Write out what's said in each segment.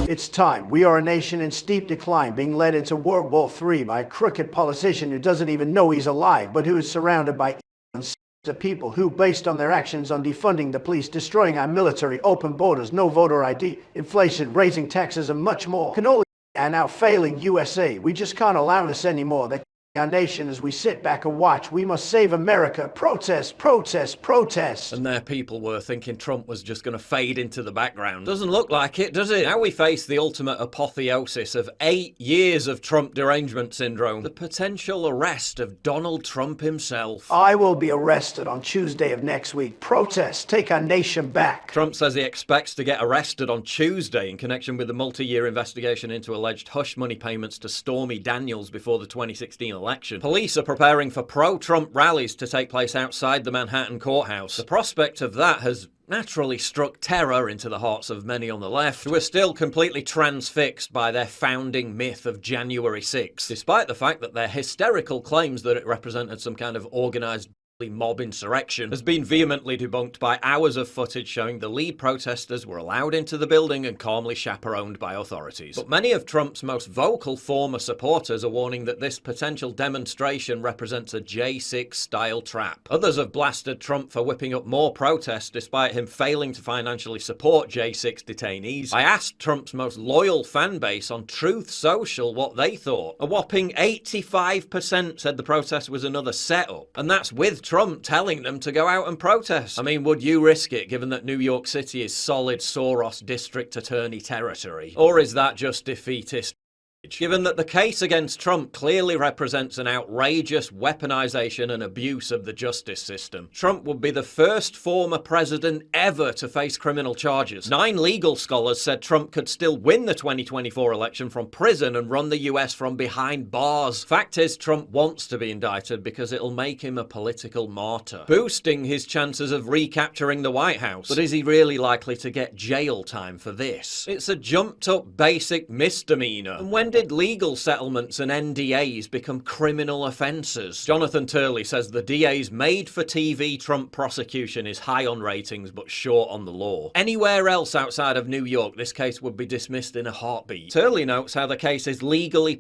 It's time. We are a nation in steep decline, being led into World War III by a crooked politician who doesn't even know he's alive, but who is surrounded by people who, based on their actions on defunding the police, destroying our military, open borders, no voter ID, inflation, raising taxes, and much more, can only and now failing USA. We just can't allow this anymore. They're our nation as we sit back and watch. We must save America. Protest, protest, protest. And there people were thinking Trump was just going to fade into the background. Doesn't look like it, does it? Now we face the ultimate apotheosis of 8 years of Trump derangement syndrome. The potential arrest of Donald Trump himself. I will be arrested on Tuesday of next week. Protest, take our nation back. Trump says he expects to get arrested on Tuesday in connection with the multi-year investigation into alleged hush money payments to Stormy Daniels before the 2016 election. Police are preparing for pro-Trump rallies to take place outside the Manhattan courthouse. The prospect of that has naturally struck terror into the hearts of many on the left, who are still completely transfixed by their founding myth of January 6th, despite the fact that their hysterical claims that it represented some kind of organised mob insurrection has been vehemently debunked by hours of footage showing the lead protesters were allowed into the building and calmly chaperoned by authorities. But many of Trump's most vocal former supporters are warning that this potential demonstration represents a J6-style trap. Others have blasted Trump for whipping up more protests despite him failing to financially support J6 detainees. I asked Trump's most loyal fan base on Truth Social what they thought. A whopping 85% said the protest was another setup, and that's with Trump telling them to go out and protest. I mean, would you risk it given that New York City is solid Soros district attorney territory? Or is that just defeatist? Given that the case against Trump clearly represents an outrageous weaponization and abuse of the justice system, Trump would be the first former president ever to face criminal charges. 9 legal scholars said Trump could still win the 2024 election from prison and run the US from behind bars. Fact is, Trump wants to be indicted because it'll make him a political martyr, boosting his chances of recapturing the White House. But is he really likely to get jail time for this? It's a jumped up basic misdemeanor. And when did legal settlements and NDAs become criminal offences? Jonathan Turley says the DA's made-for-TV Trump prosecution is high on ratings but short on the law. Anywhere else outside of New York, this case would be dismissed in a heartbeat. Turley notes how the case is legally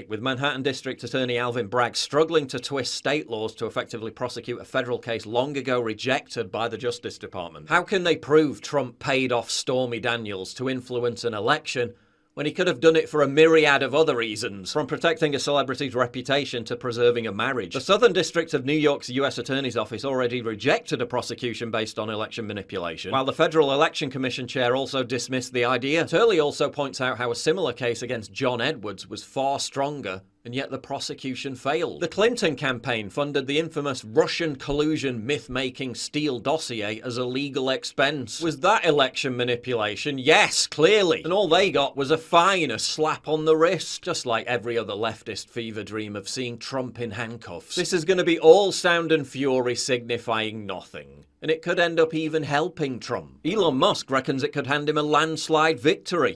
with Manhattan District Attorney Alvin Bragg struggling to twist state laws to effectively prosecute a federal case long ago rejected by the Justice Department. How can they prove Trump paid off Stormy Daniels to influence an election when he could have done it for a myriad of other reasons, from protecting a celebrity's reputation to preserving a marriage? The Southern District of New York's US Attorney's Office already rejected a prosecution based on election manipulation, while the Federal Election Commission chair also dismissed the idea. Turley also points out how a similar case against John Edwards was far stronger, and yet the prosecution failed. The Clinton campaign funded the infamous Russian collusion myth-making Steele dossier as a legal expense. Was that election manipulation? Yes, clearly. And all they got was a fine, a slap on the wrist, just like every other leftist fever dream of seeing Trump in handcuffs. This is going to be all sound and fury signifying nothing. And it could end up even helping Trump. Elon Musk reckons it could hand him a landslide victory.